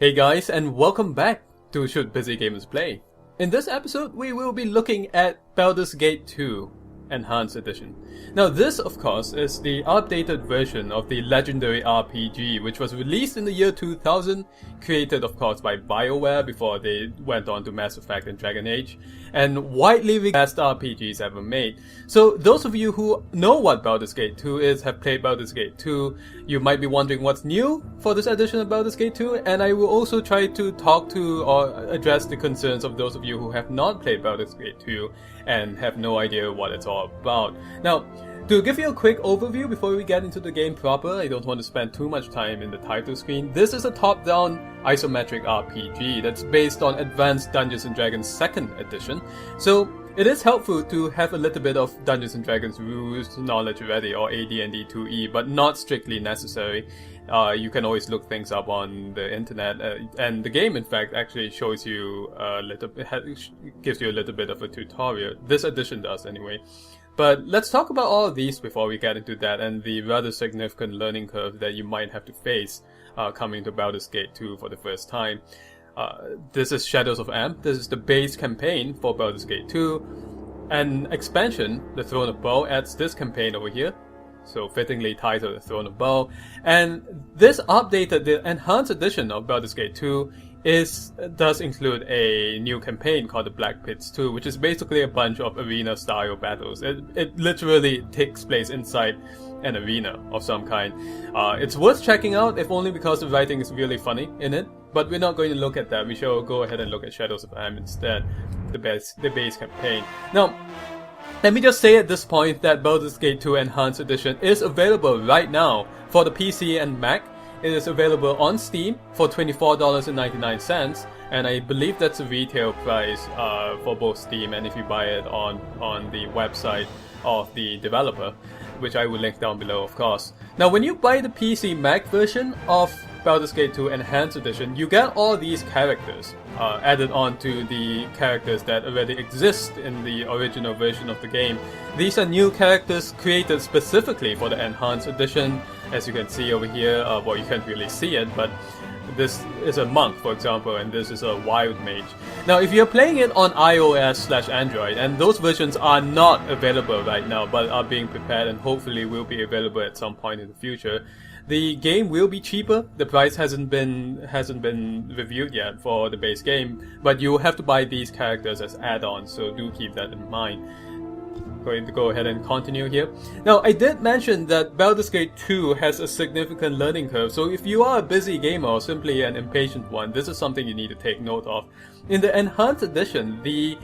Hey guys, and welcome back to Should Busy Gamers Play. In this episode, we will be looking at Baldur's Gate 2 Enhanced Edition. Now this, of course, is the updated version of the legendary RPG, which was released in the year 2000, created of course by BioWare before they went on to Mass Effect and Dragon Age, and widely regarded as the best RPGs ever made. So those of you who know what Baldur's Gate 2 is, have played Baldur's Gate 2, you might be wondering what's new for this edition of Baldur's Gate 2, and I will also try to talk to or address the concerns of those of you who have not played Baldur's Gate 2 and have no idea what it's all about. Now, to give you a quick overview before we get into the game proper, I don't want to spend too much time in the title screen. This is a top-down isometric RPG that's based on Advanced Dungeons & Dragons 2nd edition. So it is helpful to have a little bit of Dungeons & Dragons rules knowledge already, or AD&D 2E, but not strictly necessary. You can always look things up on the internet, and the game in fact actually shows you a little bit, gives you a little bit of a tutorial. This edition does anyway. But let's talk about all of these before we get into that and the rather significant learning curve that you might have to face coming to Baldur's Gate 2 for the first time. This is Shadows of Amp. This is the base campaign for Baldur's Gate 2. An expansion, The Throne of Bel, adds this campaign over here. So fittingly titled The Throne of Bel. And this updated, the enhanced edition of Baldur's Gate 2 does include a new campaign called the Black Pits 2, which is basically a bunch of arena style battles. It literally takes place inside an arena of some kind. It's worth checking out, if only because the writing is really funny in it. But we're not going to look at that. We shall go ahead and look at Shadows of Amp instead, the base campaign. Now, let me just say at this point that Baldur's Gate 2 Enhanced Edition is available right now for the PC and Mac. It is available on Steam for $24.99, and I believe that's the retail price for both Steam and if you buy it on the website of the developer, which I will link down below, of course. Now, when you buy the PC Mac version of Baldur's Gate 2 Enhanced Edition, you get all these characters added on to the characters that already exist in the original version of the game. These are new characters created specifically for the Enhanced Edition. As you can see over here, well, you can't really see it, but this is a monk, for example, and this is a wild mage. Now, if you're playing it on iOS/Android, and those versions are not available right now, but are being prepared and hopefully will be available at some point in the future, the game will be cheaper. The price hasn't been reviewed yet for the base game, but you will have to buy these characters as add-ons, so do keep that in mind. Going to go ahead and continue here. Now, I did mention that Baldur's Gate 2 has a significant learning curve, so if you are a busy gamer or simply an impatient one, this is something you need to take note of. In the Enhanced Edition, the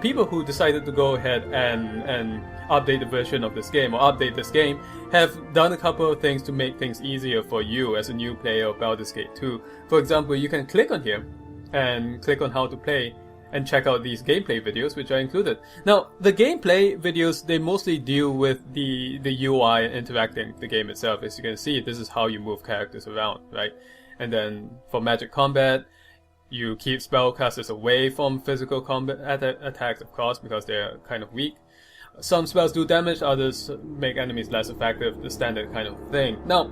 people who decided to go ahead and update the version of this game, or update this game, have done a couple of things to make things easier for you as a new player of Baldur's Gate 2. For example, you can click on here and click on how to play and check out these gameplay videos, which are included. Now, the gameplay videos, they mostly deal with the UI and interacting with the game itself. As you can see, this is how you move characters around, right? And then for magic combat, you keep spellcasters away from physical combat attacks, of course, because they're kind of weak. Some spells do damage, others make enemies less effective, the standard kind of thing. Now,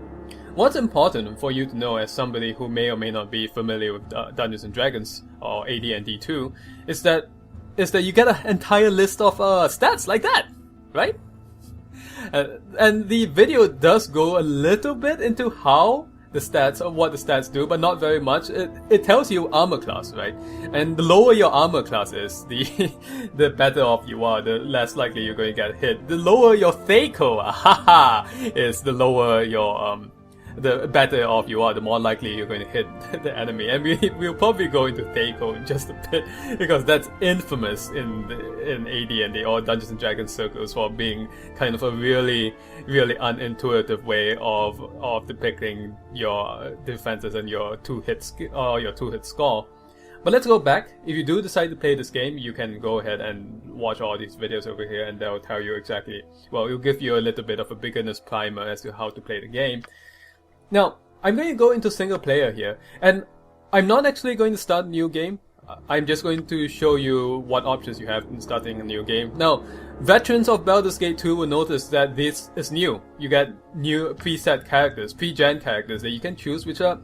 what's important for you to know as somebody who may or may not be familiar with Dungeons & Dragons or AD&D 2 is that you get an entire list of stats like that, right? And the video does go a little bit into how the stats, or what the stats do, but not very much. It tells you armor class, right? And the lower your armor class is, the better off you are, the less likely you're going to get hit. The lower your Thaco, is the lower your the better off you are, the more likely you're going to hit the enemy. And we'll probably go into Thaco in just a bit, because that's infamous in AD&D or Dungeons & Dragons circles for being kind of a really, really unintuitive way of depicting your defenses and your two-hit score. But let's go back. If you do decide to play this game, you can go ahead and watch all these videos over here, and they'll tell you exactly, well, it'll give you a little bit of a beginner's primer as to how to play the game. Now, I'm going to go into single player here, and I'm not actually going to start a new game. I'm just going to show you what options you have in starting a new game. Now, veterans of Baldur's Gate 2 will notice that this is new. You get new preset characters, pre-gen characters that you can choose, which are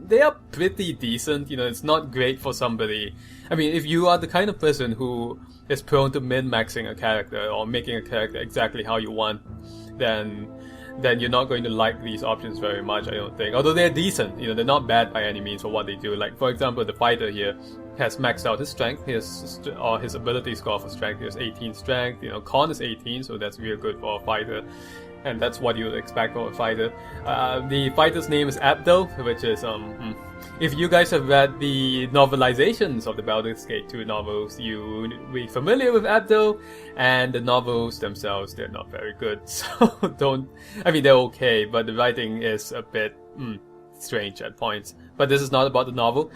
pretty decent. You know, it's not great for somebody. I mean, if you are the kind of person who is prone to min-maxing a character or making a character exactly how you want, then you're not going to like these options very much, I don't think. Although they're decent, you know, they're not bad by any means for what they do. Like, for example, the fighter here has maxed out his strength, his ability score for strength. He has 18 strength, you know, con is 18, so that's real good for a fighter. And that's what you would expect from a fighter. The fighter's name is Abdul, which is, if you guys have read the novelizations of the Baldur's Gate 2 novels, you will be familiar with Abdul, and the novels themselves, they're not very good. So they're okay, but the writing is a bit, strange at points. But this is not about the novel.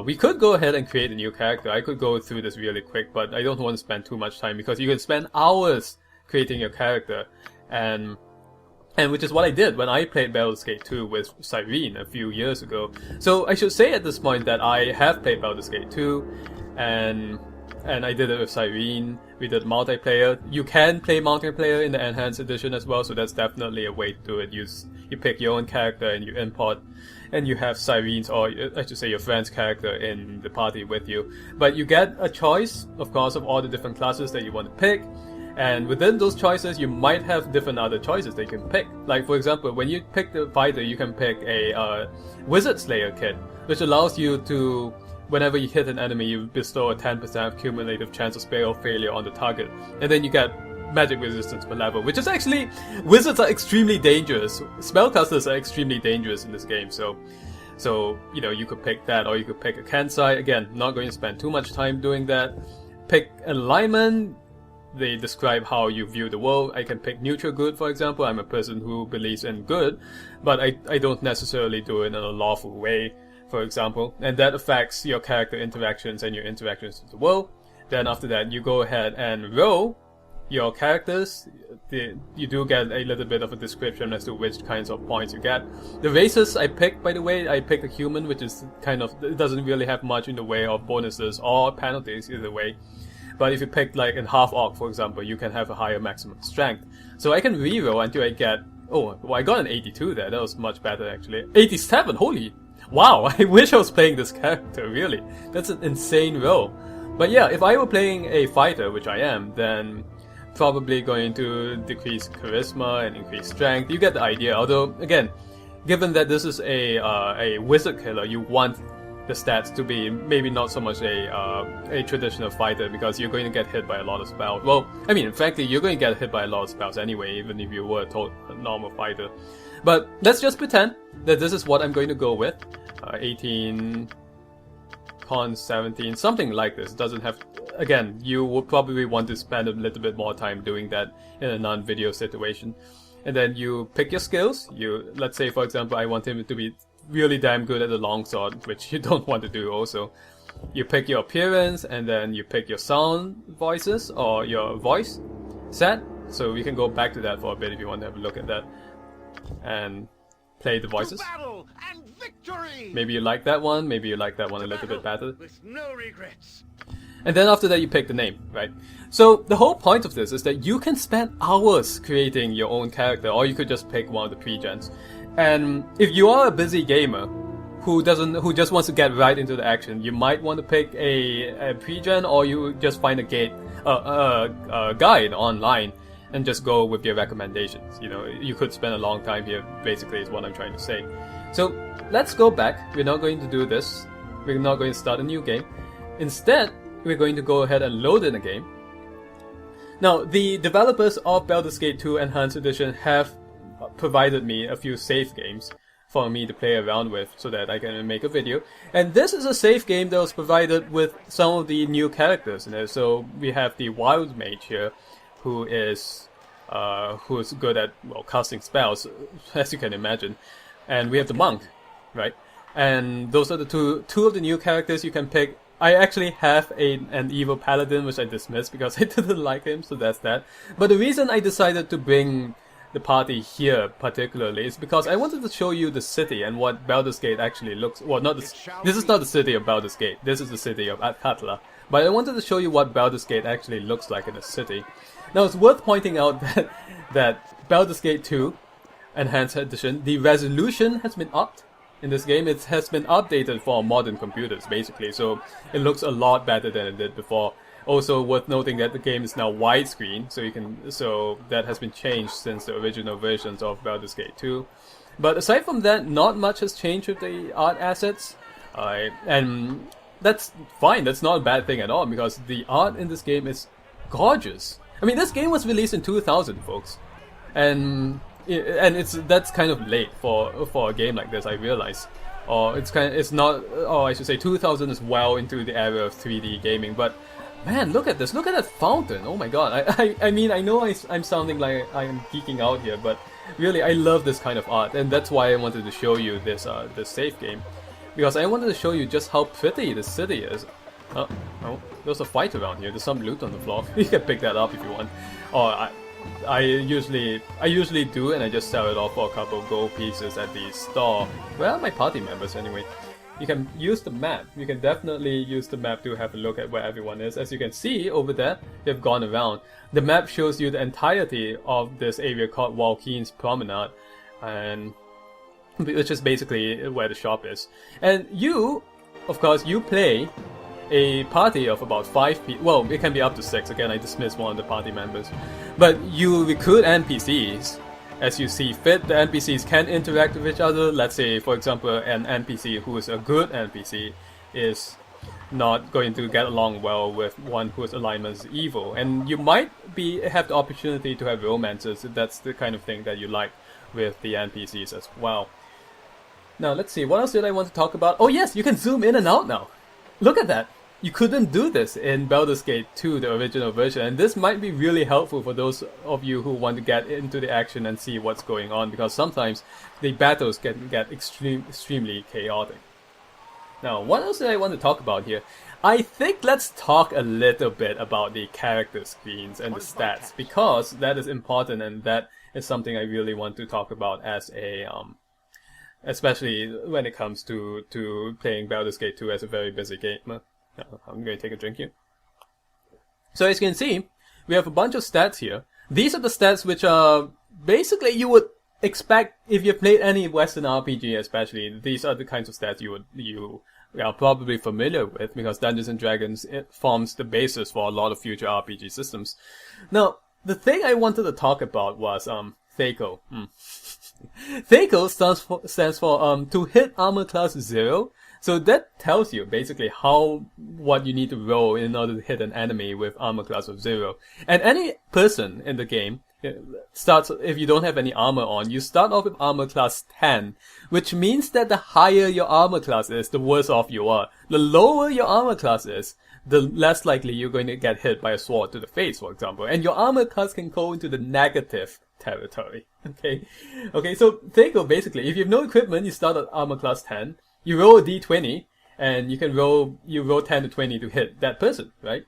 We could go ahead and create a new character. I could go through this really quick, but I don't want to spend too much time because you can spend hours creating your character. And which is what I did when I played Baldur's Gate 2 with Cyrene a few years ago. So I should say at this point that I have played Baldur's Gate 2, and I did it with Cyrene. We did multiplayer. You can play multiplayer in the Enhanced Edition as well, so that's definitely a way to do it. You pick your own character and you import, and you have Cyrene's, or I should say your friend's character in the party with you. But you get a choice, of course, of all the different classes that you want to pick. And within those choices, you might have different other choices that you can pick. Like, for example, when you pick the fighter, you can pick a Wizard Slayer kit, which allows you to, whenever you hit an enemy, you bestow a 10% cumulative chance of spell failure on the target. And then you get magic resistance per level, which is actually, wizards are extremely dangerous. Spellcasters are extremely dangerous in this game, so you know, you could pick that, or you could pick a Kansai. Again, not going to spend too much time doing that. Pick alignment. They describe how you view the world. I can pick neutral good, for example. I'm a person who believes in good, but I don't necessarily do it in a lawful way, for example. And that affects your character interactions and your interactions with the world. Then after that, you go ahead and roll your characters. You do get a little bit of a description as to which kinds of points you get. The races I picked, by the way, I picked a human, which is kind of, it doesn't really have much in the way of bonuses or penalties either way. But if you pick like a half orc, for example, you can have a higher maximum strength. So I can reroll until I get, I got an 82 there. That was much better actually. 87, holy, wow! I wish I was playing this character, really. That's an insane roll. But yeah, if I were playing a fighter, which I am, then probably going to decrease charisma and increase strength. You get the idea. Although again, given that this is a wizard killer, you want the stats to be maybe not so much a traditional fighter, because you're going to get hit by a lot of spells. Well, I mean, frankly, you're going to get hit by a lot of spells anyway, even if you were a normal fighter. But let's just pretend that this is what I'm going to go with. 18, con 17, something like this. It doesn't have... Again, you would probably want to spend a little bit more time doing that in a non-video situation. And then you pick your skills. Let's say, for example, I want him to be really damn good at the longsword, which you don't want to do also. You pick your appearance, and then you pick your sound voices, or your voice set. So we can go back to that for a bit if you want to have a look at that. And play the voices. Battle and victory! Maybe you like that one, maybe you like that one a little bit better. With no regrets. And then after that you pick the name, right? So the whole point of this is that you can spend hours creating your own character, or you could just pick one of the pre-gens. And if you are a busy gamer who just wants to get right into the action, you might want to pick a pre-gen, or you just find a guide online and just go with your recommendations. You know, you could spend a long time here, basically, is what I'm trying to say. So let's go back. We're not going to do this. We're not going to start a new game. Instead, we're going to go ahead and load in a game. Now, the developers of Baldur's Gate 2 Enhanced Edition have provided me a few save games for me to play around with so that I can make a video. And this is a save game that was provided with some of the new characters in it. So we have the Wild Mage here, who is good at, well, casting spells, as you can imagine. And we have the Monk, right? And those are the two of the new characters you can pick. I actually have an evil paladin, which I dismissed because I didn't like him, so that's that. But the reason I decided to bring the party here particularly is because I wanted to show you the city and what Baldur's Gate actually looks. Well, not this is not the city of Baldur's Gate. This is the city of Atkatla. But I wanted to show you what Baldur's Gate actually looks like in a city. Now it's worth pointing out that Baldur's Gate 2 Enhanced Edition, the resolution has been upped. In this game, it has been updated for modern computers, basically, so it looks a lot better than it did before. Also worth noting that the game is now widescreen, so that has been changed since the original versions of Baldur's Gate 2. But aside from that, not much has changed with the art assets, and that's fine. That's not a bad thing at all because the art in this game is gorgeous. I mean, this game was released in 2000, folks, and that's kind of late for a game like this, I realize. Or it's not. Oh, I should say 2000 is well into the era of 3D gaming. But man, look at this! Look at that fountain! Oh my god! I mean, I know I'm sounding like I am geeking out here, but really, I love this kind of art, and that's why I wanted to show you this safe game, because I wanted to show you just how pretty the city is. Oh, there's a fight around here. There's some loot on the floor. You can pick that up if you want. Or I usually do, and I just sell it off for a couple of gold pieces at the store. Well, my party members anyway. You can use the map. You can definitely use the map to have a look at where everyone is. As you can see over there, they've gone around. The map shows you the entirety of this area called Walkeen's Promenade, and which is basically where the shop is. And you, of course, you play a party of about 5 people. Well, it can be up to 6. Again, I dismissed one of the party members. But you recruit NPCs as you see fit. The NPCs can interact with each other. Let's say, for example, an NPC who is a good NPC is not going to get along well with one whose alignment is evil. And you might have the opportunity to have romances if that's the kind of thing that you like with the NPCs as well. Now, let's see. What else did I want to talk about? Oh yes, you can zoom in and out now. Look at that. You couldn't do this in Baldur's Gate 2, the original version, and this might be really helpful for those of you who want to get into the action and see what's going on, because sometimes the battles can get extremely chaotic. Now, what else did I want to talk about here? I think let's talk a little bit about the character screens and the stats, because that is important, and that is something I really want to talk about as a especially when it comes to playing Baldur's Gate 2 as a very busy gamer. I'm going to take a drink here. So as you can see, we have a bunch of stats here. These are the stats which are basically you would expect if you've played any Western RPG, especially. These are the kinds of stats you are probably familiar with, because Dungeons and Dragons, it forms the basis for a lot of future RPG systems. Now, the thing I wanted to talk about was THACO. THACO stands for to hit armor class 0. So that tells you basically what you need to roll in order to hit an enemy with armor class of 0. And any person in the game starts, if you don't have any armor on, you start off with armor class 10, which means that the higher your armor class is, the worse off you are. The lower your armor class is, the less likely you're going to get hit by a sword to the face, for example. And your armor class can go into the negative territory. Okay, so THACO basically, if you have no equipment, you start at armor class 10. You roll a d20, and you roll 10 to 20 to hit that person, right?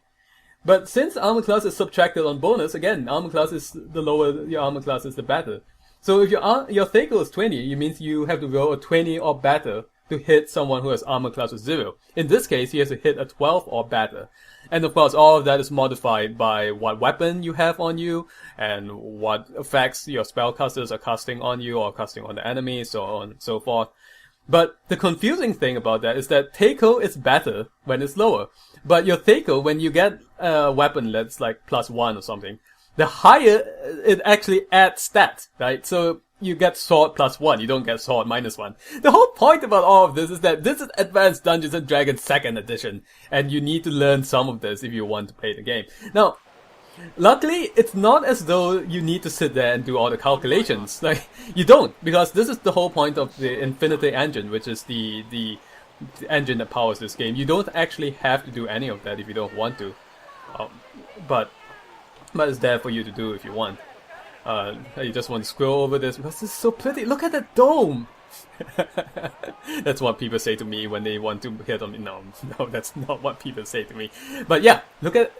But since armor class is subtracted on bonus, again, armor class is the lower your armor class is, the better. So if your THACO is 20, it means you have to roll a 20 or better to hit someone who has armor class of 0. In this case, he has to hit a 12 or better. And of course, all of that is modified by what weapon you have on you, and what effects your spellcasters are casting on you or casting on the enemy, so on and so forth. But the confusing thing about that is that THACO is better when it's lower. But your THACO, when you get a weapon that's like +1 or something, the higher it actually adds stats, right? So you get sword +1, you don't get sword -1. The whole point about all of this is that this is Advanced Dungeons and Dragons 2nd edition, and you need to learn some of this if you want to play the game. Now, luckily, it's not as though you need to sit there and do all the calculations. Like, you don't, because this is the whole point of the Infinity Engine, which is the engine that powers this game. You don't actually have to do any of that if you don't want to. But it's there for you to do if you want. You just want to scroll over this because this is so pretty. Look at that dome! That's what people say to me when they want to hit on me. No, that's not what people say to me. But yeah, look at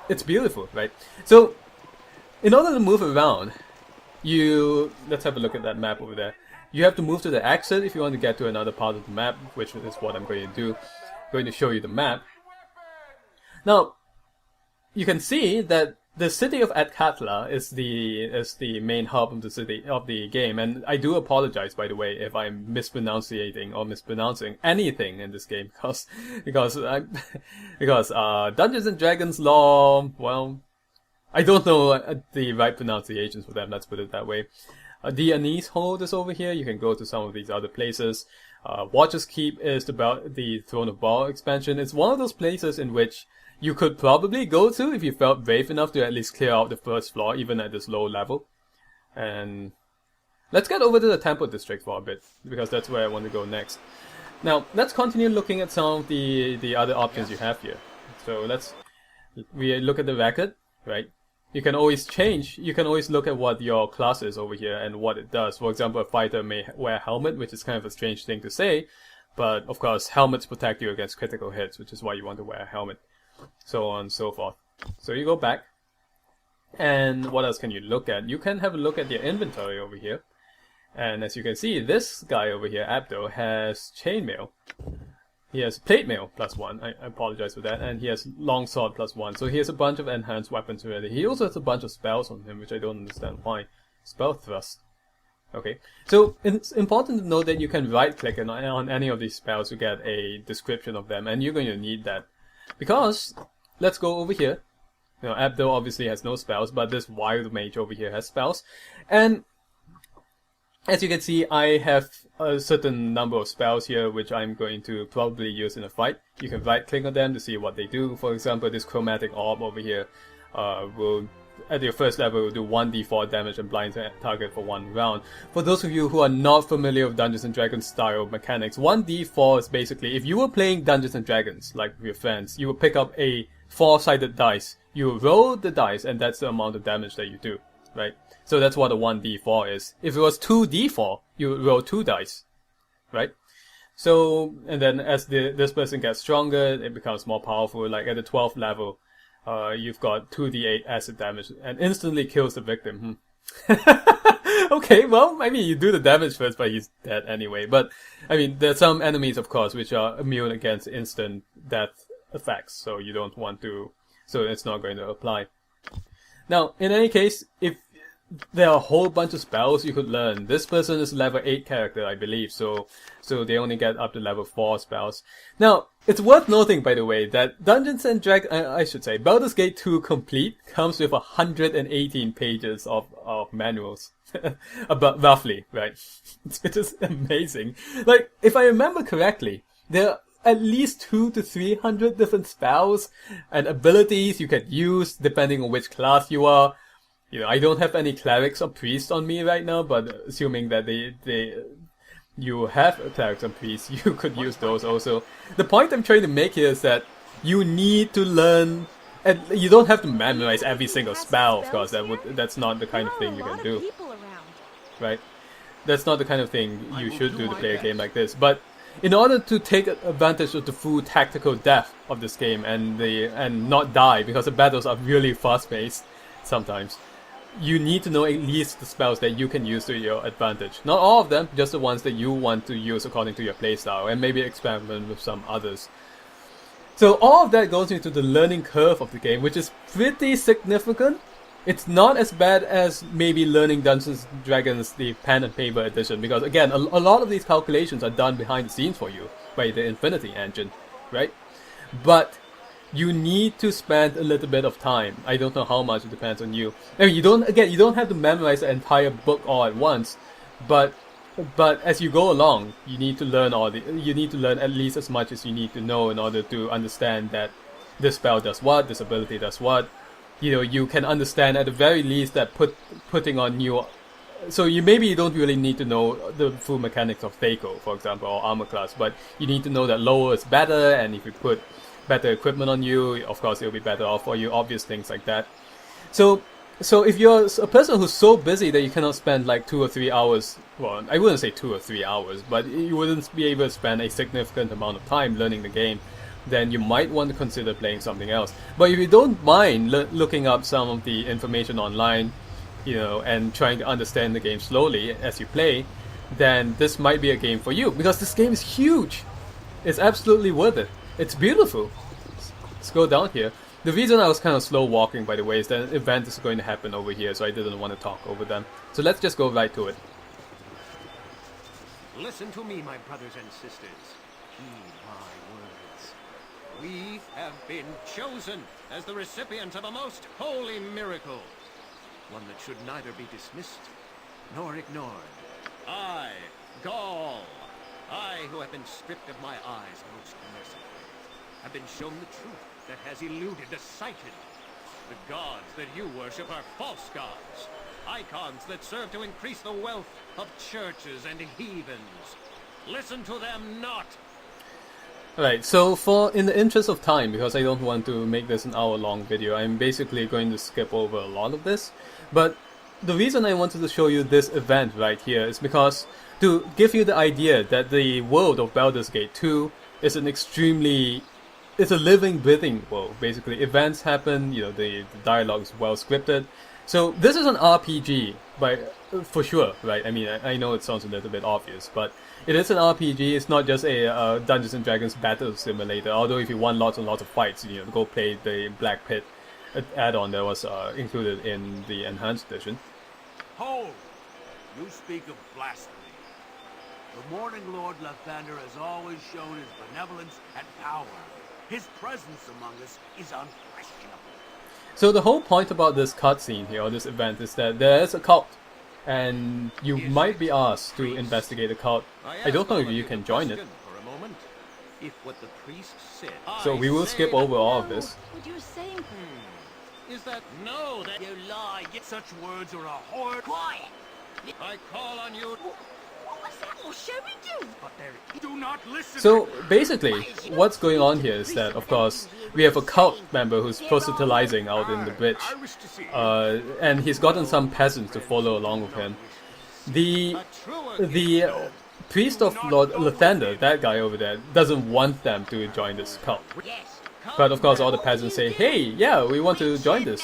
it's beautiful, right? So, in order to move around, let's have a look at that map over there. You have to move to the exit if you want to get to another part of the map, which is what I'm going to do. I'm going to show you the map. Now, you can see that the city of Atkatla is the main hub of the city of the game, and I do apologize, by the way, if I'm mispronouncing anything in this game, because Dungeons and Dragons lore, well, I don't know the right pronunciations for them. Let's put it that way. The Anise Hold is over here. You can go to some of these other places. Watcher's Keep is about the Throne of Baal expansion. It's one of those places in which you could probably go to if you felt brave enough to at least clear out the first floor, even at this low level. And let's get over to the Temple District for a bit, because that's where I want to go next. Now, let's continue looking at some of the other options you have here. So we look at the record, right? You can always look at what your class is over here and what it does. For example, a fighter may wear a helmet, which is kind of a strange thing to say, but of course, helmets protect you against critical hits, which is why you want to wear a helmet. So on and so forth. So you go back, and what else can you look at? You can have a look at your inventory over here, and as you can see, this guy over here, Abdo, has chainmail. He has plate mail +1, I apologize for that, and he has longsword +1, so he has a bunch of enhanced weapons already. He also has a bunch of spells on him, which I don't understand why. Spell thrust. Okay, so it's important to note that you can right-click on any of these spells to get a description of them, and you're going to need that. Because, let's go over here. You know, Abdo obviously has no spells, but this wild mage over here has spells. And as you can see, I have a certain number of spells here, which I'm going to probably use in a fight. You can right-click on them to see what they do. For example, this chromatic orb over here will, at your first level, will do 1d4 damage and blind target for 1 round. For those of you who are not familiar with Dungeons & Dragons style mechanics, 1d4 is basically, if you were playing Dungeons & Dragons, like with your friends, you would pick up a 4-sided dice. You roll the dice, and that's the amount of damage that you do, right? So that's what a 1d4 is. If it was 2d4, you would roll 2 dice, right? So, and then as this person gets stronger, it becomes more powerful. Like at the 12th level, you've got 2d8 acid damage and instantly kills the victim. Okay, well, I mean, you do the damage first, but he's dead anyway. But, I mean, there's some enemies, of course, which are immune against instant death effects, so you don't want to, so it's not going to apply. Now, in any case, if there are a whole bunch of spells you could learn. This person is level 8 character, I believe, so they only get up to level 4 spells. Now, it's worth noting, by the way, that Dungeons & Dragons, I should say, Baldur's Gate 2 Complete comes with 118 pages of manuals. About roughly, right? Which is amazing. Like, if I remember correctly, there are at least 200 to 300 different spells and abilities you can use depending on which class you are. You know, I don't have any clerics or priests on me right now, but assuming that you have clerics and priests, you could use those also. The point I'm trying to make here is that you need to learn, and you don't have to memorize every single spell, of course. That's not the kind of thing you can do, right? That's not the kind of thing you should do to play a game like this. But in order to take advantage of the full tactical depth of this game and not die, because the battles are really fast-paced sometimes, you need to know at least the spells that you can use to your advantage. Not all of them, just the ones that you want to use according to your playstyle, and maybe experiment with some others. So all of that goes into the learning curve of the game, which is pretty significant. It's not as bad as maybe learning Dungeons & Dragons, the pen and paper edition, because again, a lot of these calculations are done behind the scenes for you by the Infinity Engine, right? But you need to spend a little bit of time. I don't know how much, it depends on you. I mean, you don't have to memorize the entire book all at once, but as you go along, you need to learn at least as much as you need to know in order to understand that this spell does what, this ability does what. You know, you can understand at the very least that putting on new. So you don't really need to know the full mechanics of Thaco, for example, or armor class, but you need to know that lower is better, and if you put better equipment on you, of course it'll be better off for you, obvious things like that. So if you're a person who's so busy that you cannot spend like 2 or 3 hours, well, I wouldn't say 2 or 3 hours, but you wouldn't be able to spend a significant amount of time learning the game, then you might want to consider playing something else. But if you don't mind looking up some of the information online, and trying to understand the game slowly as you play, then this might be a game for you, because this game is huge. It's absolutely worth it. It's beautiful. Let's go down here. The reason I was kind of slow walking, by the way, is that an event is going to happen over here, so I didn't want to talk over them. So let's just go right to it. Listen to me, my brothers and sisters. Heed my words. We have been chosen as the recipients of a most holy miracle. One that should neither be dismissed nor ignored. I, Gaul, I who have been stripped of my eyes most mercifully, have been shown the truth that has eluded the sighted. The gods that you worship are false gods. Icons that serve to increase the wealth of churches and heathens. Listen to them not. Alright, so in the interest of time, because I don't want to make this an hour-long video, I'm basically going to skip over a lot of this. But the reason I wanted to show you this event right here is because to give you the idea that the world of Baldur's Gate 2 is it's a living, breathing world. Basically, events happen, the dialogue is well scripted. So this is an RPG, for sure, right? I mean, I know it sounds a little bit obvious, but it is an RPG. It's not just a Dungeons and Dragons battle simulator. Although if you want lots and lots of fights, go play the Black Pit add-on that was included in the Enhanced Edition. Hold! You speak of blasphemy. The Morning Lord Lathander has always shown his benevolence and power. His presence among us is unquestionable. So the whole point about this cutscene here, or this event, is that there is a cult, and you might be asked to investigate the cult. I don't know if you can join it. For a moment. If what the priest said, So we will skip over all of this. What you're saying? Is that no, that You lie. Such words are a horror. Quiet! I call on you. What was that? What shall we do? But there, do not listen. So basically, what's going on here is that, of course, we have a cult member who's proselytizing out in the bridge, I wish to see. and he's gotten some peasants to follow along with him. The priest of Lord Lathander, that guy over there, doesn't want them to join this cult. Yes. But of course, all the peasants say, "Hey, yeah, we want to join this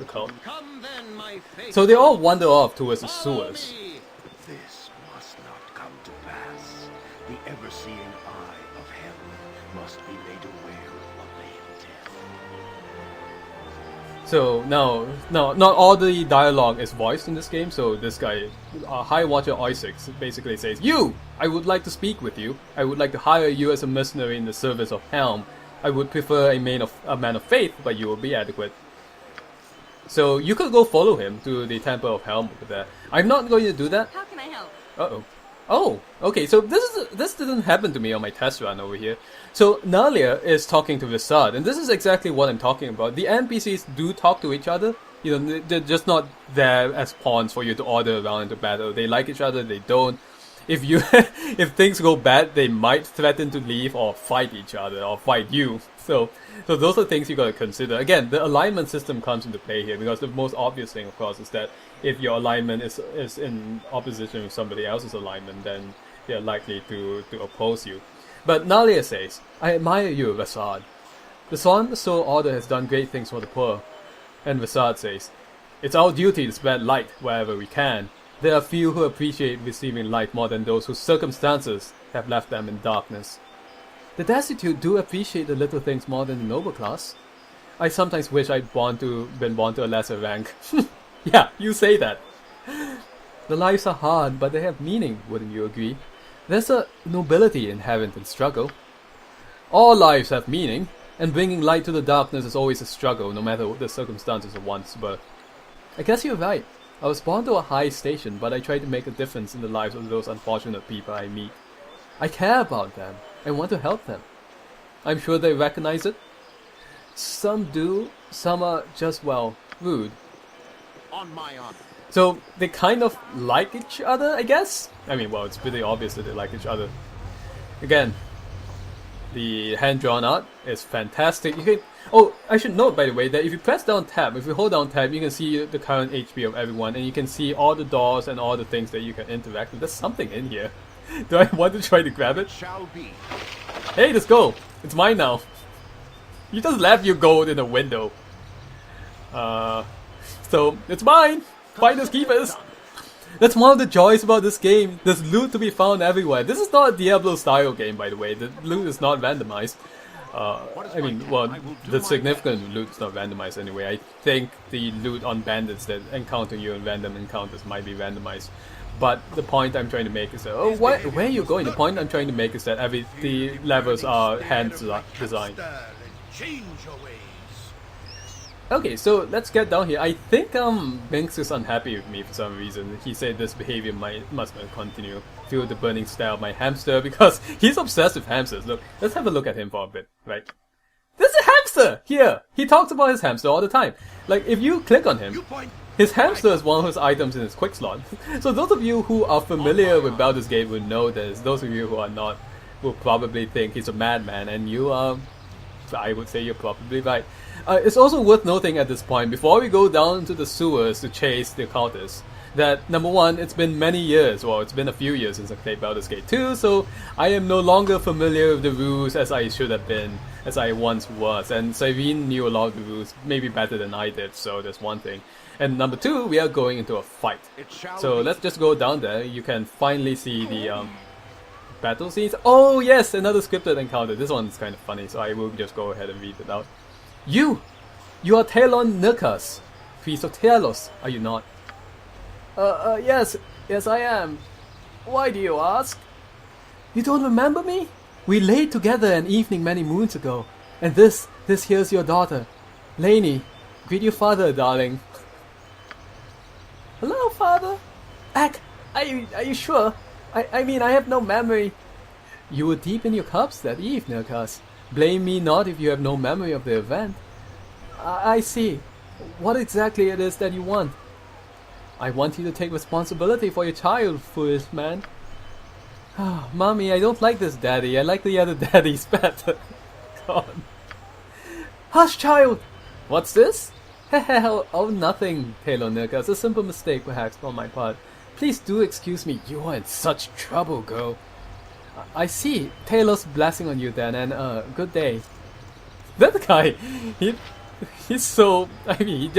cult." Come then, my faithful. So they all wander off towards the Follow sewers. me. This must not come to pass. The ever-seeing eye of heaven must be made aware of the intent. So now, not all the dialogue is voiced in this game. So this guy, High Watcher Isaac, basically says, "You, I would like to speak with you. I would like to hire you as a mercenary in the service of Helm. I would prefer a man of faith, but you will be adequate." So you could go follow him to the Temple of Helm over there. I'm not going to do that. How can I help? Uh-oh. Oh, okay, so this didn't happen to me on my test run over here. So Nalia is talking to Visard, and this is exactly what I'm talking about. The NPCs do talk to each other. They're just not there as pawns for you to order around into battle. They like each other, they don't. If you if things go bad, they might threaten to leave or fight each other or fight you. So those are things you gotta consider. Again, the alignment system comes into play here, because the most obvious thing, of course, is that if your alignment is in opposition with somebody else's alignment, then they're likely to oppose you. But Nalia says, "I admire you, Visard. The Sun Soul Order has done great things for the poor." And Visard says, "It's our duty to spread light wherever we can. There are few who appreciate receiving light more than those whose circumstances have left them in darkness. The destitute do appreciate the little things more than the noble class. I sometimes wish I'd been born to a lesser rank." Yeah, you say that. "The lives are hard, but they have meaning, wouldn't you agree? There's a nobility inherent in struggle. All lives have meaning, and bringing light to the darkness is always a struggle, no matter what the circumstances of one's birth. I guess you're right. I was born to a high station, but I try to make a difference in the lives of those unfortunate people I meet. I care about them. I want to help them. I'm sure they recognize it. Some do, some are just, well, rude." On my honor. So they kind of like each other, I guess? I mean, well, it's pretty obvious that they like each other. Again, the hand-drawn art is fantastic. You can... Oh, I should note, by the way, that if you press down tab, if you hold down tab, you can see the current HP of everyone, and you can see all the doors and all the things that you can interact with. There's something in here. Do I want to try to grab it? Shall be. Hey, let's go! It's mine now. You just left your gold in the window. So, it's mine! finders keepers. That's one of the joys about this game. There's loot to be found everywhere. This is not a Diablo style game, by the way. The loot is not randomized. I mean, well, the significant loot is not randomized anyway. I think the loot on bandits that encounter you in random encounters might be randomized. But the point I'm trying to make is that, where are you going? The point I'm trying to make is that the levels are hand designed. Change your ways. Okay, so let's get down here. I think Binks is unhappy with me for some reason. He said this behavior must not continue. Feel the burning stare of my hamster because he's obsessed with hamsters. Look, let's have a look at him for a bit, right? There's a hamster here! He talks about his hamster all the time. Like, if you click on him, his hamster is one of his items in his quick slot. So those of you who are familiar with Baldur's Gate will know this. Those of you who are not will probably think he's a madman, and you are... I would say you're probably right. It's also worth noting at this point, before we go down into the sewers to chase the cultists, that number one, it's been many years, well, it's been a few years since I played Baldur's Gate 2, so I am no longer familiar with the rules as I should have been, as I once was, and Cyrene knew a lot of the rules, maybe better than I did, so that's one thing. And number two, we are going into a fight. So let's just go down there. You can finally see the battle scenes. Oh yes, another scripted encounter. This one's kind of funny, so I will just go ahead and read it out. You are Talon Nurkas, priest of Talos, are you not? Yes I am. Why do you ask? You don't remember me? We laid together an evening many moons ago, and this here's your daughter, Lainey. Greet your father, darling. Hello, father. Ak, are you sure? I mean, I have no memory. You were deep in your cups that eve, Nurkas. Blame me not if you have no memory of the event. I see. What exactly it is that you want? I want you to take responsibility for your child, foolish man. Mommy, I don't like this daddy. I like the other daddies better. God. Hush, child! What's this? Oh, nothing, Talon Nurkas. A simple mistake, perhaps, on my part. Please do excuse me. You are in such trouble, girl. I see. Talos blessing on you then, and good day. That guy, he's so, I mean,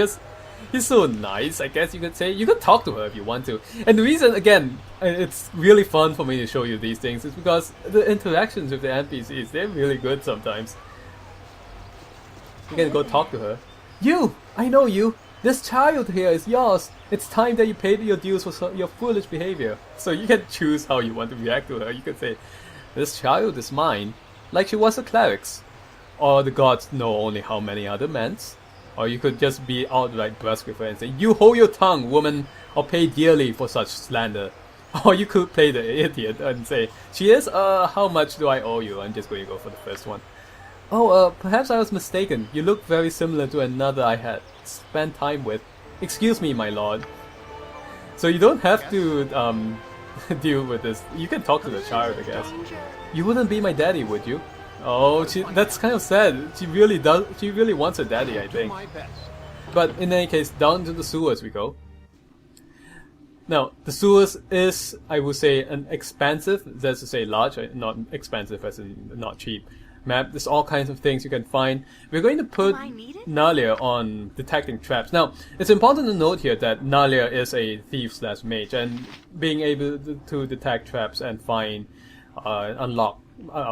he's so nice, I guess you could say. You could talk to her if you want to. And the reason, again, it's really fun for me to show you these things is because the interactions with the NPCs, they're really good sometimes. You can go talk to her. You! I know you! This child here is yours! It's time that you paid your dues for your foolish behavior. So you can choose how you want to react to her. You can say, this child is mine, like she was a cleric's. Or the gods know only how many other men's. Or you could just be outright brusque with her and say, you hold your tongue, woman, or pay dearly for such slander. Or you could play the idiot and say, she is, how much do I owe you? I'm just going to go for the first one. Oh, perhaps I was mistaken. You look very similar to another I had spent time with. Excuse me, my lord. So you don't have to, deal with this. You can talk to the child, I guess. You wouldn't be my daddy, would you? Oh, that's kind of sad. She really does. She really wants a daddy, I think. But in any case, down to the sewers we go. Now, the sewers is, I would say, an expansive, that's to say large, not expensive as in not cheap, map. There's all kinds of things you can find. We're going to put Nalia on detecting traps. Now, it's important to note here that Nalia is a thief/mage, and being able to detect traps and find, unlock,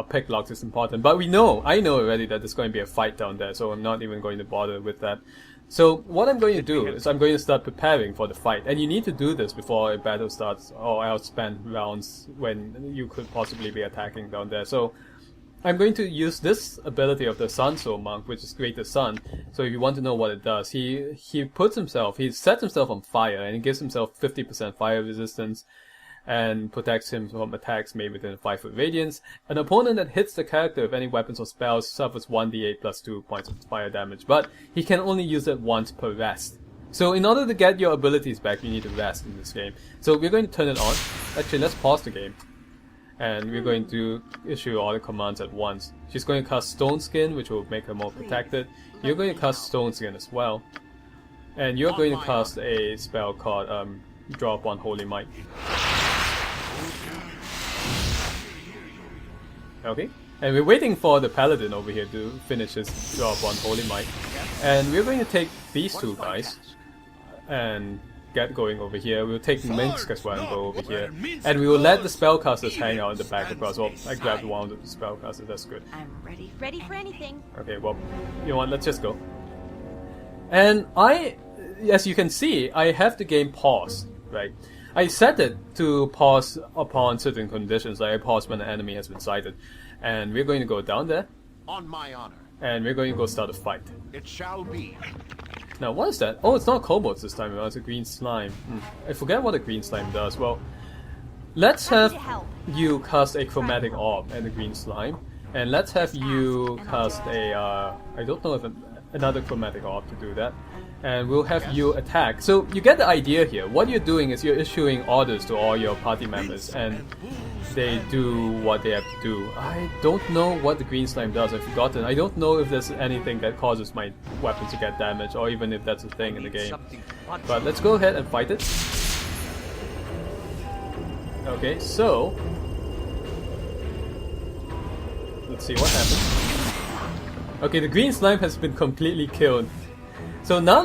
pick locks is important. But I know already that there's going to be a fight down there, so I'm not even going to bother with that. So what I'm going to do is I'm going to start preparing for the fight, and you need to do this before a battle starts, or else spend rounds when you could possibly be attacking down there. So I'm going to use this ability of the Sun Soul Monk, which is Create the Sun. So if you want to know what it does, he sets himself on fire, and he gives himself 50% fire resistance, and protects him from attacks made within a 5-foot radius. An opponent that hits the character with any weapons or spells suffers 1d8 plus 2 points of fire damage, but he can only use it once per rest. So in order to get your abilities back, you need to rest in this game. So we're going to turn it on. Actually, let's pause the game. And we're going to issue all the commands at once. She's going to cast Stone Skin, which will make her more protected. You're going to cast Stone Skin as well. And you're going to cast a spell called Draw Upon Holy Might. Okay, and we're waiting for the paladin over here to finish his Draw Upon Holy Might. And we're going to take these two guys and get going over here. We'll take Minsk as well and go over here. And we will let the spellcasters hang out in the back across. Well, I grabbed one of the spellcasters, that's good. I'm ready. Ready for anything. Okay, well, you know what, let's just go. And as you can see, I have the game paused, right? I set it to pause upon certain conditions, like I pause when an enemy has been sighted. And we're going to go down there. On my honor. And we're going to go start a fight. It shall be. Now, what is that? Oh, it's not kobolds this time, it's a green slime. I forget what a green slime does. Well, let's have you cast a chromatic orb and a green slime. And let's have you cast a, I don't know if another chromatic orb to do that. And we'll have you attack. So you get the idea here. What you're doing is you're issuing orders to all your party members, and they do what they have to do. I don't know what the green slime does. I've forgotten. I don't know if there's anything that causes my weapons to get damaged, or even if that's a thing in the game. But let's go ahead and fight it. Okay, so let's see what happens. Okay, the green slime has been completely killed. So now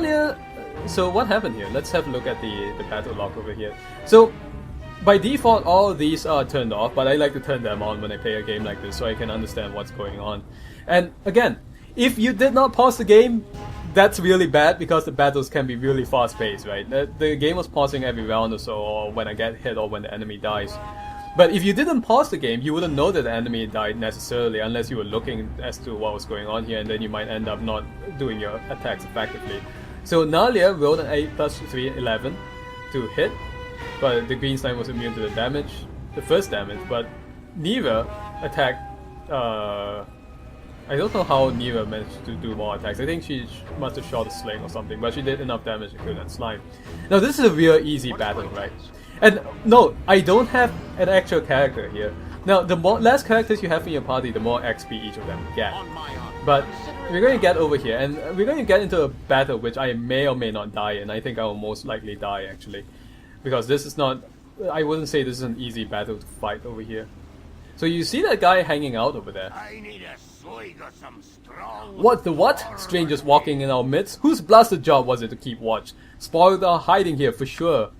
so what happened here? Let's have a look at the battle log over here. So by default all these are turned off, but I like to turn them on when I play a game like this so I can understand what's going on. And again, if you did not pause the game, that's really bad because the battles can be really fast paced, right? The game was pausing every round or so, or when I get hit or when the enemy dies. But if you didn't pause the game, you wouldn't know that the enemy died necessarily unless you were looking as to what was going on here, and then you might end up not doing your attacks effectively. So Nalia rolled an 8 plus 3, 11 to hit, but the green slime was immune to the damage, the first damage, but Nira attacked, I don't know how Nira managed to do more attacks. I think she must have shot a sling or something, but she did enough damage to kill that slime. Now this is a real easy battle, right? And no, I don't have an actual character here. Now, the less characters you have in your party, the more XP each of them get. But we're going to get over here, and we're going to get into a battle which I may or may not die in. I think I will most likely die, actually. Because this is not... I wouldn't say this is an easy battle to fight over here. So you see that guy hanging out over there. I need a swig of some strong... What the what? Strangers walking in our midst? Whose blasted job was it to keep watch? Spoiled are hiding here for sure.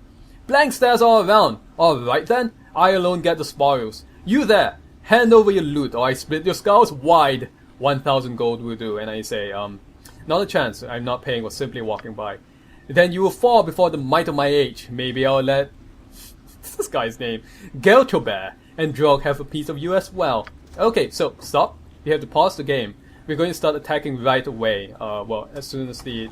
Blank stares all around. Alright then, I alone get the spoils. You there, hand over your loot or I split your skulls wide. 1,000 gold will do. And I say, not a chance, I'm not paying or simply walking by. Then you will fall before the might of my age. Maybe I'll let... this guy's name. Geltobear and Drog have a piece of you as well. Okay, so, stop. We have to pause the game. We're going to start attacking right away. Well, as soon as the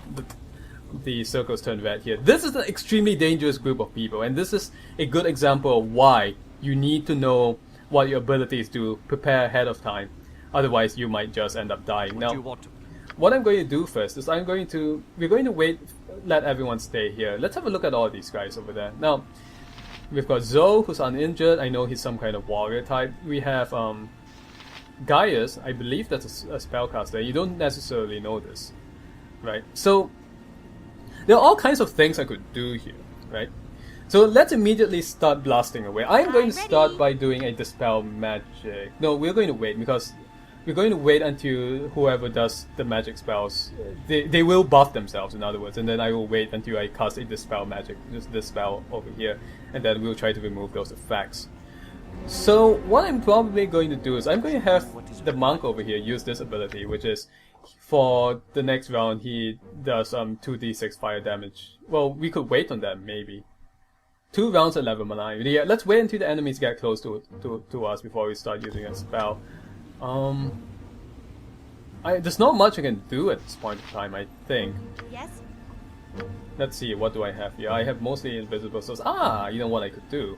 circles turn red here. This is an extremely dangerous group of people, and this is a good example of why you need to know what your abilities do, prepare ahead of time. Otherwise, you might just end up dying. Now, what I'm going to do first is we're going to wait, let everyone stay here. Let's have a look at all these guys over there. Now, we've got Zoe, who's uninjured. I know he's some kind of warrior type. We have Gaius. I believe that's a spellcaster. You don't necessarily know this, right? So there are all kinds of things I could do here, right? So let's immediately start blasting away. I'm going to start by doing a dispel magic. No, we're going to wait because we're going to wait until whoever does the magic spells, they will buff themselves, in other words, and then I will wait until I cast a dispel magic, just this spell over here, and then we'll try to remove those effects. So what I'm probably going to do is I'm going to have the monk over here use this ability, which is for the next round he does 2d6 fire damage. Well, we could wait on that maybe. 2 rounds at level 9. Yeah, let's wait until the enemies get close to us before we start using a spell. There's not much I can do at this point in time, I think. Yes? Let's see, what do I have here? I have mostly invisible souls. Ah, you know what I could do?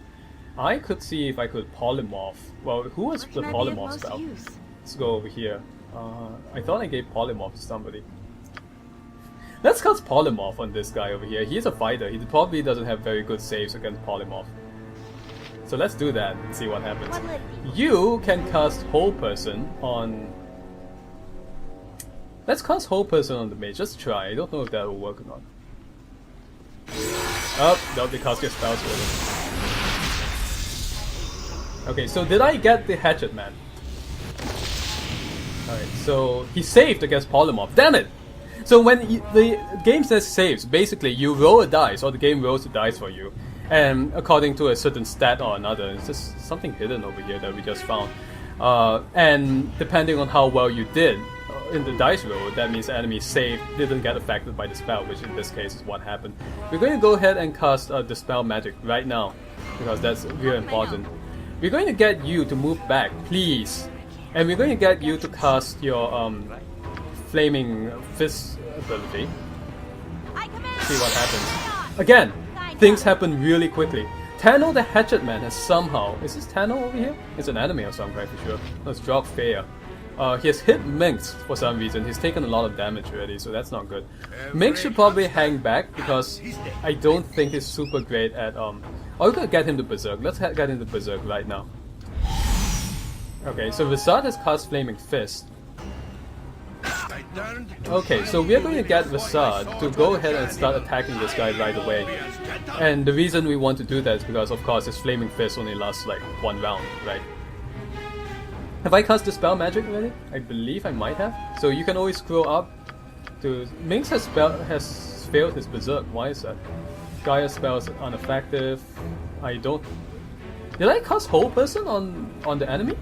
I could see if I could polymorph. Well, who was the polymorph spell? Let's go over here. I thought I gave polymorph to somebody. Let's cast polymorph on this guy over here. He's a fighter. He probably doesn't have very good saves against polymorph. So let's do that and see what happens. You can cast whole person on... Let's cast whole person on the mage. Just try. I don't know if that will work or not. Oh, no, they cast your spells with it. Okay, so did I get the hatchet man? Alright, so he saved against polymorph. Damn it! So when the game says saves, basically you roll a dice, or the game rolls a dice for you, and according to a certain stat or another, it's just something hidden over here that we just found. And depending on how well you did in the dice roll, that means the enemy saved, didn't get affected by the spell, which in this case is what happened. We're going to go ahead and cast Dispel Magic right now, because that's really important. We're going to get you to move back, please. And we're going to get you to cast your Flaming Fist ability. See what happens. Again, things happen really quickly. Tano the Hatchet Man has somehow... Is this Tano over here? It's an enemy of some kind for sure. Let's drop Fair. He has hit Minx for some reason. He's taken a lot of damage already, so that's not good. Minx should probably hang back because I don't think he's super great at... Or we could get him to Berserk. Let's get him to Berserk right now. Okay, so Visard has cast Flaming Fist. Okay, so we are going to get Visard to go ahead and start attacking this guy right away. And the reason we want to do that is because, of course, his Flaming Fist only lasts like 1 round, right? Have I cast Dispel Magic already? I believe I might have. So you can always scroll up to... Minx has failed his Berserk. Why is that? Gaia's spell is ineffective. I don't... Did I cast Whole Person on the enemy?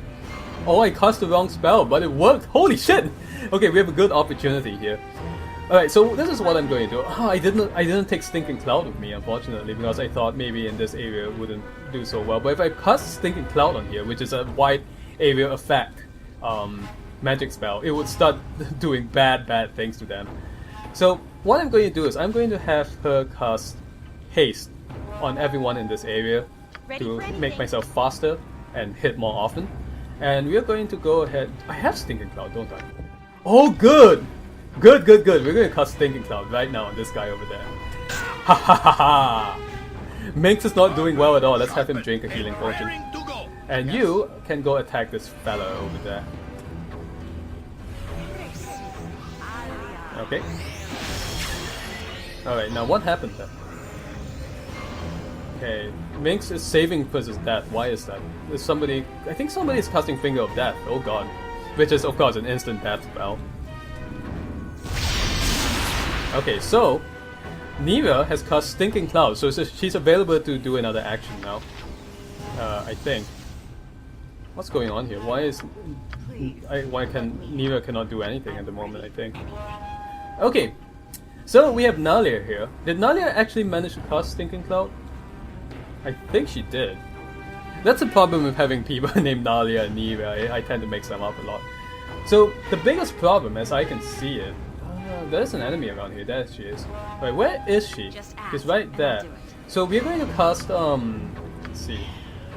Oh, I cast the wrong spell, but it worked. Holy shit! Okay, we have a good opportunity here. Alright, so this is what I'm going to do. Oh, I didn't take Stinking Cloud with me, unfortunately, because I thought maybe in this area it wouldn't do so well. But if I cast Stinking Cloud on here, which is a wide area effect magic spell, it would start doing bad things to them. So what I'm going to do is I'm going to have her cast Haste on everyone in this area to make myself faster and hit more often. And we are going to go ahead... I have Stinking Cloud, don't I? Oh, good! Good. We're going to cast Stinking Cloud right now on this guy over there. Ha ha ha ha! Minx is not doing well at all. Let's have him drink a healing potion. And you can go attack this fella over there. Okay. Alright, now what happened then? Okay, Minx is saving versus death. Why is that? There's somebody... I think somebody is casting Finger of Death. Oh god. Which is, of course, an instant death spell. Okay, so... Nira has cast Stinking Cloud, so she's available to do another action now. I think. What's going on here? Why is... Nira cannot do anything at the moment, I think. Okay. So, we have Nalia here. Did Nalia actually manage to cast Stinking Cloud? I think she did. That's a problem with having people named Nalia and Nira. I tend to mix them up a lot. So, the biggest problem, as I can see it... there's an enemy around here. There she is. Wait, where is she? She's right there. So, we're going to cast... let's see.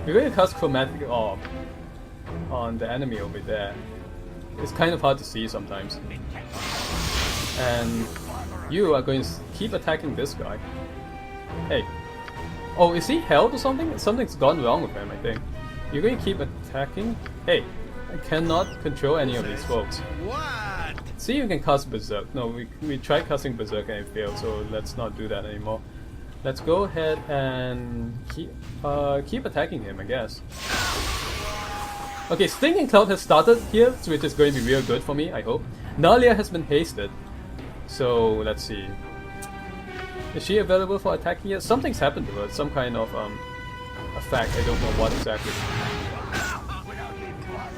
We're going to cast Chromatic Orb on the enemy over there. It's kind of hard to see sometimes. And you are going to keep attacking this guy. Hey. Oh, is he held or something? Something's gone wrong with him, I think. You're going to keep attacking? Hey, I cannot control any of these folks. What? See, you can cast Berserk. No, we tried casting Berserk and it failed, so let's not do that anymore. Let's go ahead and keep attacking him, I guess. Okay, Stinking Cloud has started here, which is going to be real good for me, I hope. Nalia has been hasted. So, let's see. Is she available for attacking yet? Something's happened to her, some kind of effect, I don't know what exactly.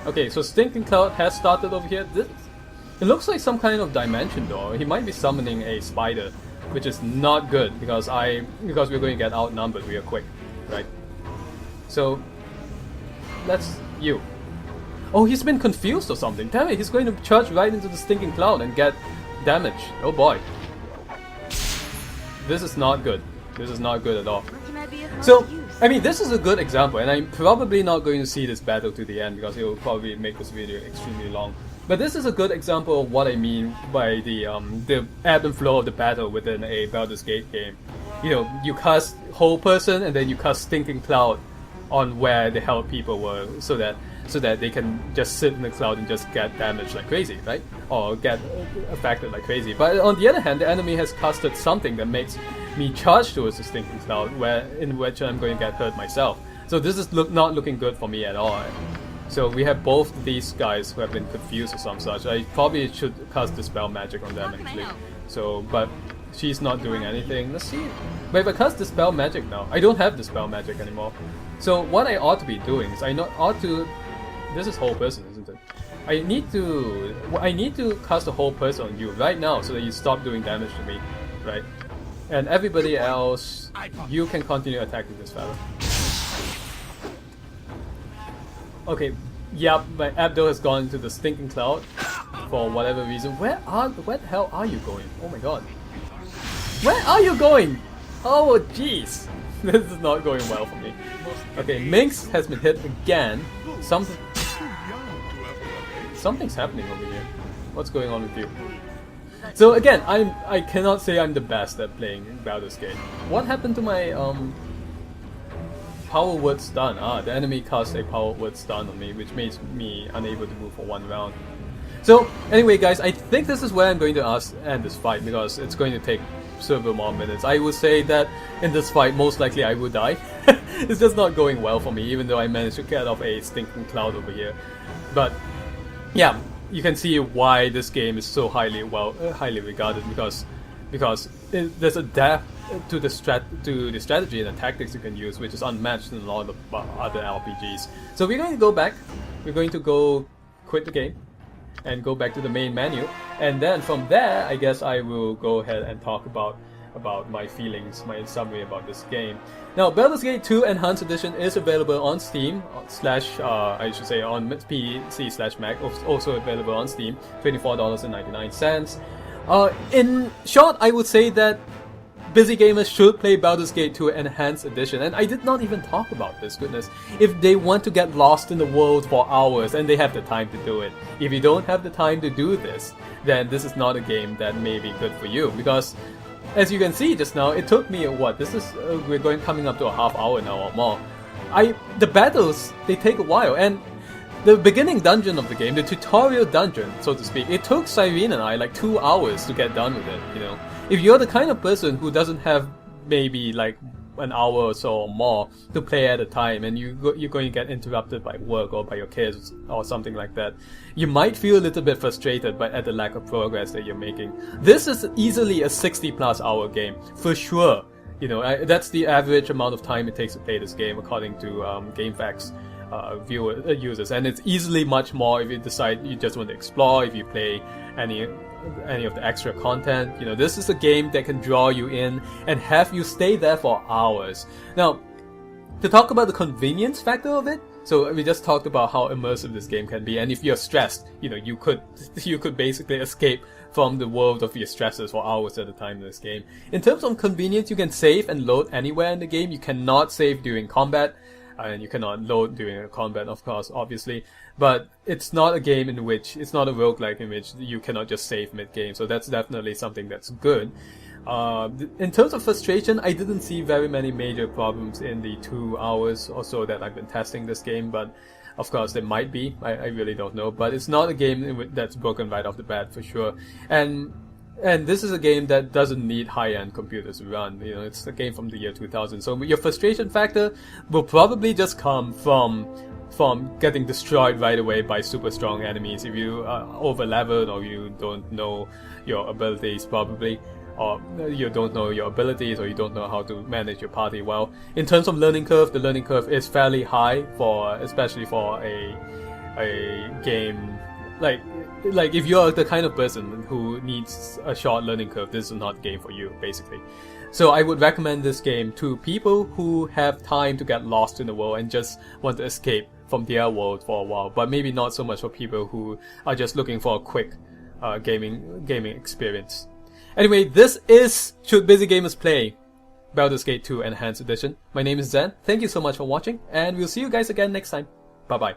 Okay, so Stinking Cloud has started over here. It looks like some kind of dimension door. He might be summoning a spider, which is not good because we're going to get outnumbered real quick, right? So, that's you. Oh, he's been confused or something. Damn it, he's going to charge right into the Stinking Cloud and get damage. Oh boy. This is not good. This is not good at all. So, I mean, this is a good example, and I'm probably not going to see this battle to the end because it will probably make this video extremely long. But this is a good example of what I mean by the ebb and flow of the battle within a Baldur's Gate game. You know, you cast Whole Person and then you cast Stinking Cloud on where the held people were, so that they can just sit in the cloud and just get damaged like crazy, right? Or get affected like crazy. But on the other hand, the enemy has casted something that makes me charge towards the Stinking Cloud, in which I'm going to get hurt myself. So this is not looking good for me at all. So we have both these guys who have been confused or some such. I probably should cast Dispel Magic on them actually. So, but she's not doing anything. Let's see. But if I cast Dispel Magic now, I don't have Dispel Magic anymore. So what I ought to be doing is ought to... This is whole person, isn't it? I need to cast a whole person on you right now so that you stop doing damage to me, right? And everybody else, you can continue attacking this fella. Okay, yep, my Abdul has gone into the stinking cloud for whatever reason. Where the hell are you going? Oh my god. Where are you going? Oh jeez. This is not going well for me. Okay, Minx has been hit again. Something's happening over here. What's going on with you? So again, I cannot say I'm the best at playing Baldur's Gate. What happened to my Power Word Stun? The enemy cast a Power Word Stun on me, which makes me unable to move for 1 round. So anyway guys, I think this is where I'm going to end this fight because it's going to take several more minutes. I would say that in this fight, most likely I will die. It's just not going well for me, even though I managed to get off a stinking cloud over here. But yeah, you can see why this game is so highly regarded because there's a depth to the strategy and the tactics you can use, which is unmatched in a lot of other RPGs. So we're going to go back. We're going to go quit the game and go back to the main menu, and then from there, I guess I will go ahead and talk about my feelings, my summary about this game. Now, Baldur's Gate 2 Enhanced Edition is available on Steam I should say on PC/Mac. Also available on Steam, $24.99. In short, I would say that busy gamers should play Baldur's Gate 2 Enhanced Edition, and I did not even talk about this, goodness. If they want to get lost in the world for hours, and they have the time to do it. If you don't have the time to do this, then this is not a game that may be good for you, because as you can see just now, it took me we're coming up to a half hour now or more. The battles, they take a while, and the beginning dungeon of the game, the tutorial dungeon, so to speak, it took Cyrene and I like 2 hours to get done with it, you know. If you're the kind of person who doesn't have maybe like an hour or so or more to play at a time, and you're going to get interrupted by work or by your kids or something like that, you might feel a little bit frustrated at the lack of progress that you're making. This is easily a 60+ hour game, for sure. You know, that's the average amount of time it takes to play this game according to GameFAQs users, and it's easily much more if you decide you just want to explore, if you play any of the extra content. You know, this is a game that can draw you in and have you stay there for hours. Now, to talk about the convenience factor of it, so we just talked about how immersive this game can be, and if you're stressed, you know, you could basically escape from the world of your stresses for hours at a time in this game. In terms of convenience, you can save and load anywhere in the game. You cannot save during combat, and you cannot load during a combat, of course, obviously. But it's not a game in which, it's not a roguelike in which you cannot just save mid-game, so that's definitely something that's good. In terms of frustration, I didn't see very many major problems in the 2 hours or so that I've been testing this game, but of course there might be, I really don't know. But it's not a game that's broken right off the bat, for sure. And this is a game that doesn't need high-end computers to run. You know, it's a game from the year 2000. So your frustration factor will probably just come from getting destroyed right away by super strong enemies. If you are over-leveled, or you don't know your abilities, probably, or you don't know your abilities, or you don't know how to manage your party well. In terms of learning curve, the learning curve is fairly high, especially for a game like if you're the kind of person who needs a short learning curve, this is not a game for you, basically. So I would recommend this game to people who have time to get lost in the world and just want to escape from their world for a while, but maybe not so much for people who are just looking for a quick gaming experience. Anyway, this is Should Busy Gamers Play? Baldur's Gate 2 Enhanced Edition. My name is Zen. Thank you so much for watching, and we'll see you guys again next time. Bye bye.